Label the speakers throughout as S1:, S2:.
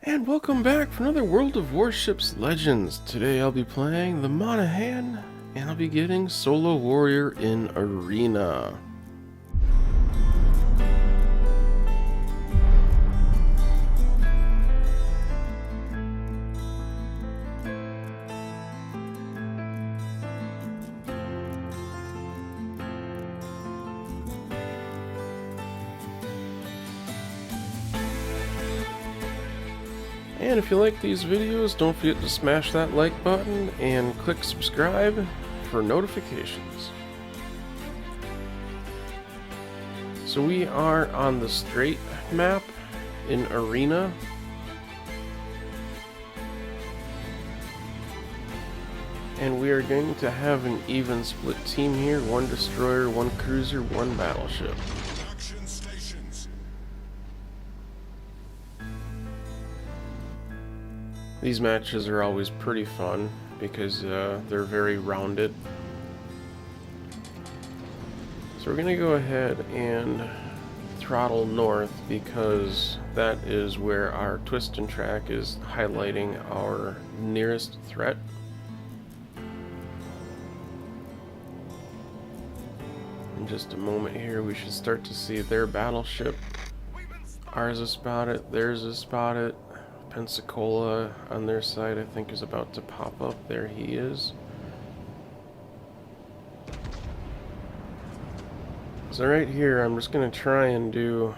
S1: And welcome back for another World of Warships Legends. Today I'll be playing the Monahan, and I'll be getting Solo Warrior in Arena. And if you like these videos, don't forget to smash that like button and click subscribe for notifications. So we are on the straight map in Arena. And we are going to have an even split team here, one destroyer, one cruiser, one battleship. These matches are always pretty fun because they're very rounded. So we're going to go ahead and throttle north because that is where our twist and track is highlighting our nearest threat. In just a moment here we should start to see their battleship. Ours is spotted, theirs is spotted. Pensacola on their side I think is about to pop up. There he is. So right here I'm just going to try and do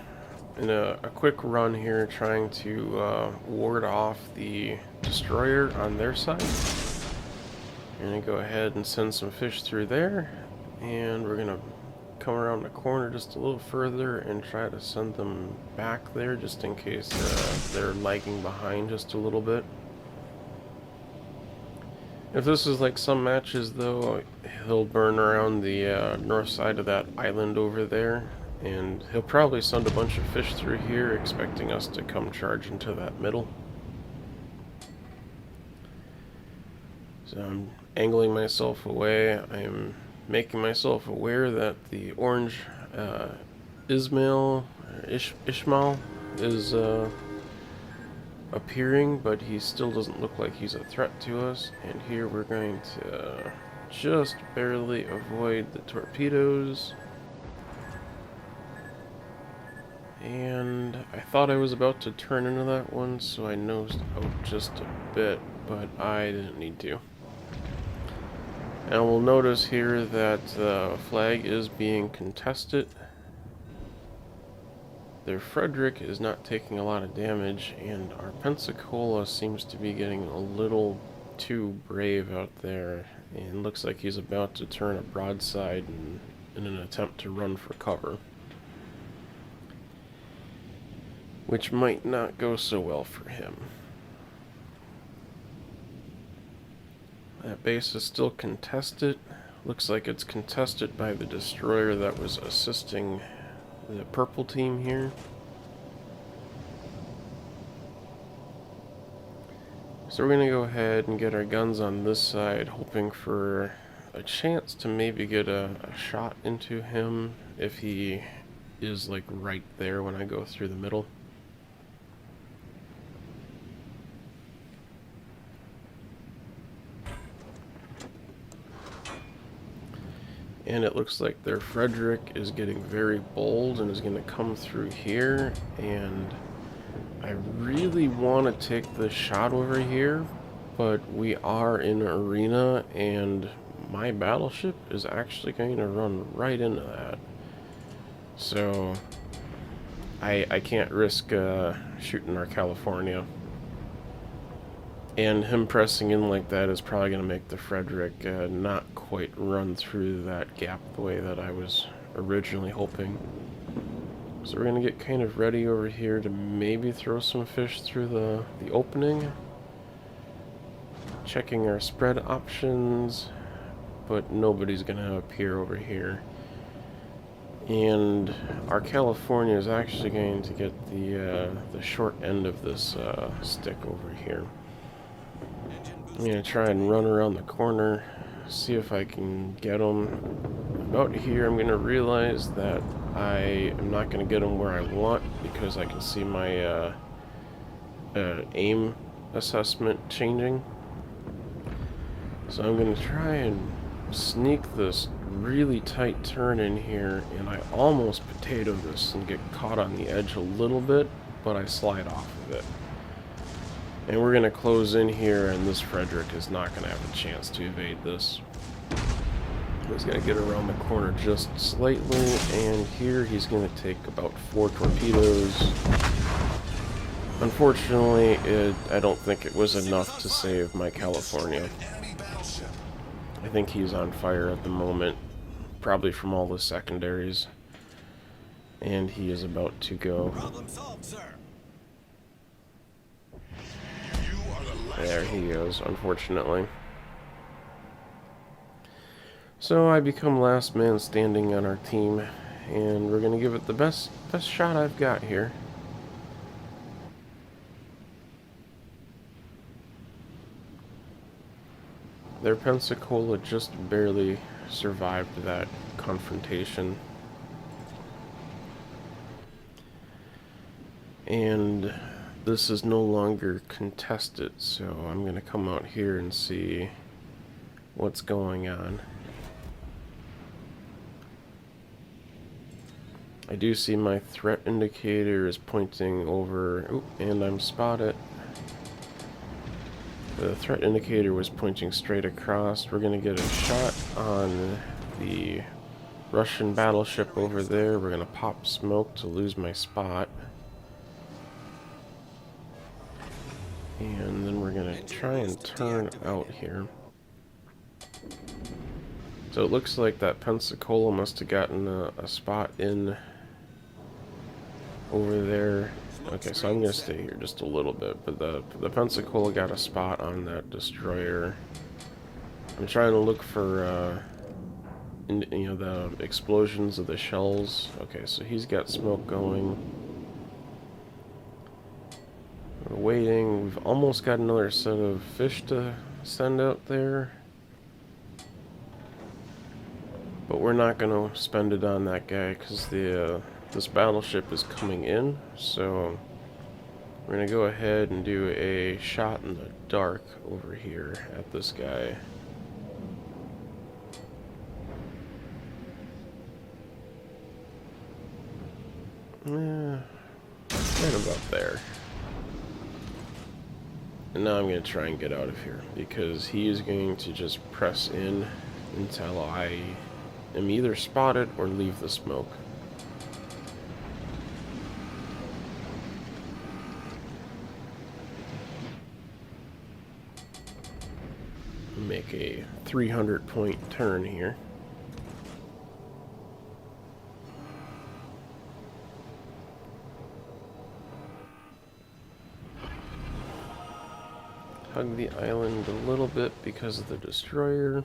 S1: a quick run here trying to ward off the destroyer on their side. I'm going to go ahead and send some fish through there, and we're going to come around the corner just a little further and try to send them back there just in case they're lagging behind just a little bit. If this is like some matches though, he'll burn around the north side of that island over there, and he'll probably send a bunch of fish through here expecting us to come charge into that middle. So I'm angling myself away. I'm making myself aware that the orange Ishmael is appearing, but he still doesn't look like he's a threat to us. And here we're going to just barely avoid the torpedoes. And I thought I was about to turn into that one, so I nosed out just a bit, but I didn't need to. And we'll notice here that the flag is being contested. Their Frederick is not taking a lot of damage, and our Pensacola seems to be getting a little too brave out there, and looks like he's about to turn a broadside in an attempt to run for cover, which might not go so well for him. That base is still contested. Looks like it's contested by the destroyer that was assisting the purple team here. So we're going to go ahead and get our guns on this side, hoping for a chance to maybe get a shot into him if he is like right there when I go through the middle. And it looks like their Frederick is getting very bold and is going to come through here, and I really want to take the shot over here, but we are in Arena and my battleship is actually going to run right into that. So I can't risk shooting our California. And him pressing in like that is probably going to make the Frederick not quite run through that gap the way that I was originally hoping. So we're going to get kind of ready over here to maybe throw some fish through the opening. Checking our spread options, but nobody's going to appear over here. And our California is actually going to get the short end of this stick over here. I'm going to try and run around the corner, see if I can get them. About here, I'm going to realize that I am not going to get them where I want because I can see my aim assessment changing. So I'm going to try and sneak this really tight turn in here, and I almost potato this and get caught on the edge a little bit, but I slide off of it. And we're going to close in here, and this Frederick is not going to have a chance to evade this. He's going to get around the corner just slightly, and here he's going to take about 4 torpedoes. Unfortunately, I don't think it was enough to save my California. I think he's on fire at the moment, probably from all the secondaries. And he is about to go.
S2: Problem solved, sir.
S1: There he goes, unfortunately. So I become last man standing on our team, and we're gonna give it the best shot I've got here. Their Pensacola just barely survived that confrontation. And this is no longer contested, so I'm gonna come out here and see what's going on. I do see my threat indicator is pointing over. Oop, and I'm spotted. The threat indicator was pointing straight across. We're going to get a shot on the Russian battleship over there. We're going to pop smoke to lose my spot. And then we're going to try and turn out here. So it looks like that Pensacola must have gotten a spot in over there. Okay, so I'm going to stay here just a little bit, but the Pensacola got a spot on that destroyer. I'm trying to look for, the explosions of the shells. Okay, so he's got smoke going. We're waiting. We've almost got another set of fish to send out there. But we're not going to spend it on that guy because this battleship is coming in, so we're going to go ahead and do a shot in the dark over here at this guy. Yeah, right about there. And now I'm going to try and get out of here because he is going to just press in until I am either spotted or leave the smoke. Make a 300-point turn here. Hug the island a little bit because of the destroyer.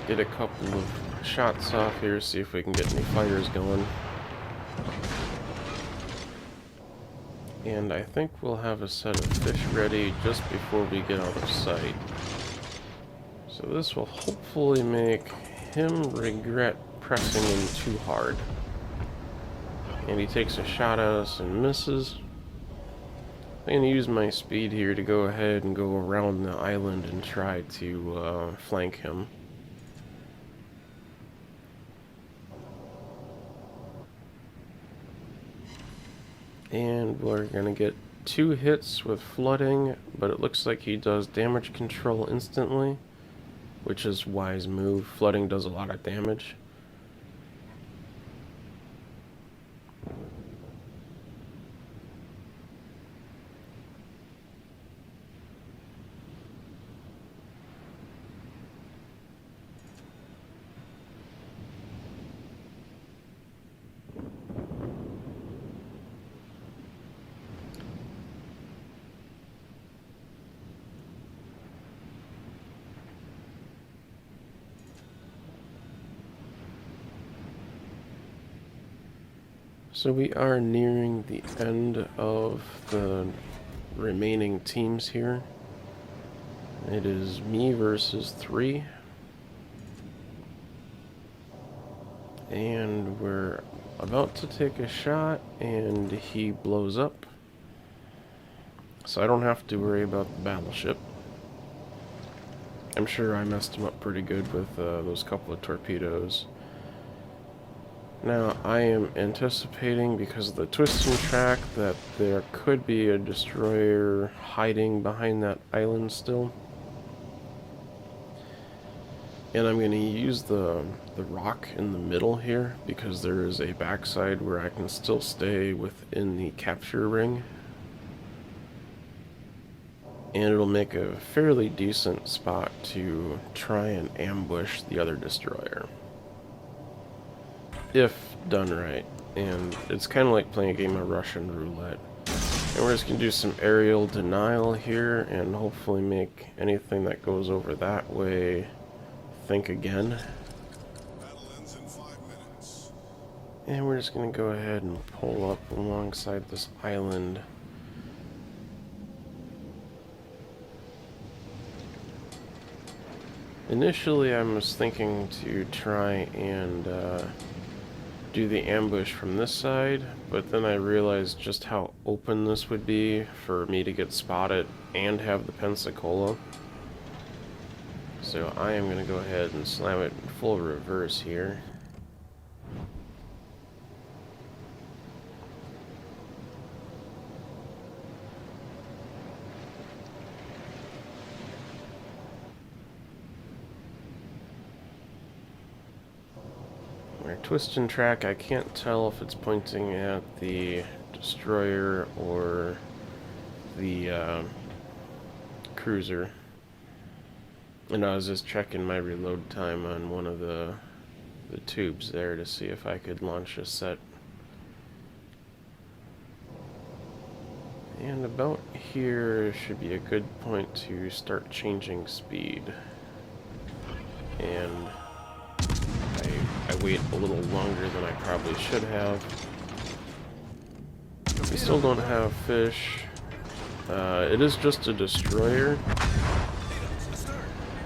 S1: Get a couple of shots off here, see if we can get any fires going. And I think we'll have a set of fish ready just before we get out of sight. So this will hopefully make him regret pressing in too hard. And he takes a shot at us and misses. I'm going to use my speed here to go ahead and go around the island and try to flank him. And we're going to get 2 hits with flooding, but it looks like he does damage control instantly, which is a wise move. Flooding does a lot of damage. So we are nearing the end of the remaining teams here. It is me versus 3. And we're about to take a shot, and he blows up. so I don't have to worry about the battleship. I'm sure I messed him up pretty good with those couple of torpedoes. Now, I am anticipating, because of the twisting track, that there could be a destroyer hiding behind that island still. And I'm going to use the rock in the middle here, because there is a backside where I can still stay within the capture ring. And it'll make a fairly decent spot to try and ambush the other destroyer, if done right. And it's kind of like playing a game of Russian roulette. And we're just going to do some aerial denial here and hopefully make anything that goes over that way think again. And we're just going to go ahead and pull up alongside this island. Initially, I was thinking to try and do the ambush from this side, but then I realized just how open this would be for me to get spotted and have the Pensacola. So I am going to go ahead and slam it in full reverse here. Our twist and track, I can't tell if it's pointing at the destroyer or the cruiser. And I was just checking my reload time on one of the tubes there to see if I could launch a set. And about here should be a good point to start changing speed. And I wait a little longer than I probably should have. We still don't have fish. It is just a destroyer,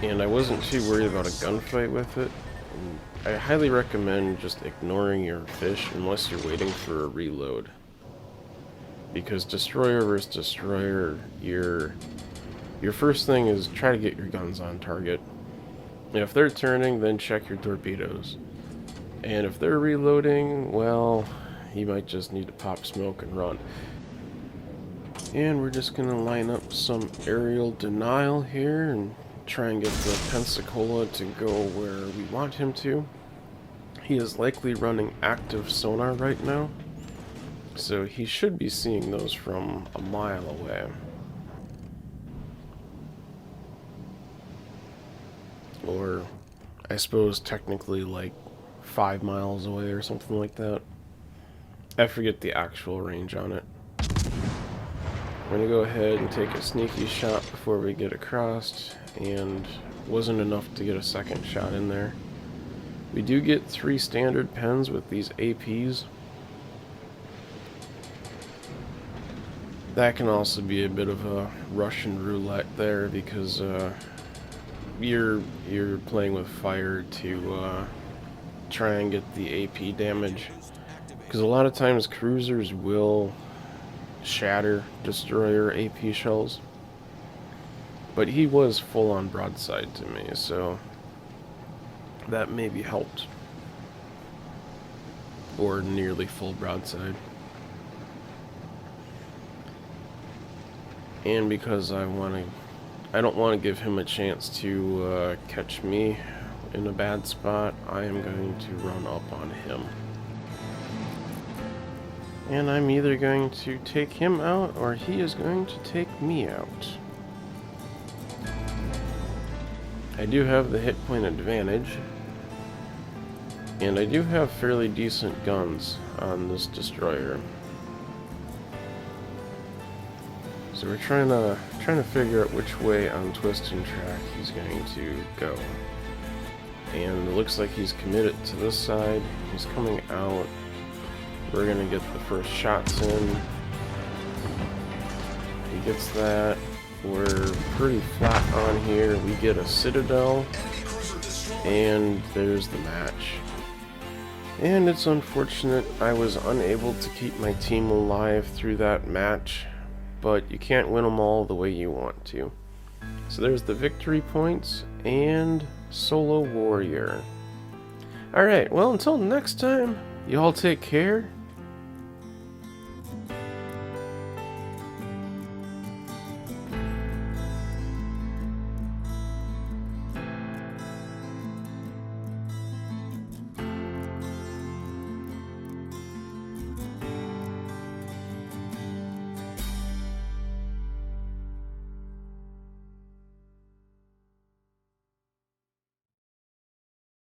S1: and I wasn't too worried about a gunfight with it. And I highly recommend just ignoring your fish unless you're waiting for a reload. Because destroyer versus destroyer, your first thing is try to get your guns on target. And if they're turning, then check your torpedoes. And if they're reloading, well, you might just need to pop smoke and run. And we're just going to line up some aerial denial here and try and get the Pensacola to go where we want him to. He is likely running active sonar right now, so he should be seeing those from a mile away. Or, I suppose technically like 5 miles away or something like that. I forget the actual range on it. We're gonna go ahead and take a sneaky shot before we get across, and wasn't enough to get a second shot in there. We do get 3 standard pens with these APs. That can also be a bit of a Russian roulette there, because you're playing with fire to try and get the AP damage. Because a lot of times cruisers will shatter destroyer AP shells. But he was full on broadside to me, so that maybe helped. Or nearly full broadside. And because I don't want to give him a chance to catch me in a bad spot, I am going to run up on him. And I'm either going to take him out, or he is going to take me out. I do have the hit point advantage, and I do have fairly decent guns on this destroyer. So we're trying to figure out which way on twist and track he's going to go. And it looks like he's committed to this side. He's coming out. We're gonna get the first shots in. He gets that. We're pretty flat on here. We get a Citadel, and there's the match. And it's unfortunate I was unable to keep my team alive through that match, but you can't win them all the way you want to. So there's the victory points and solo warrior. Alright, well, until next time, you all take care,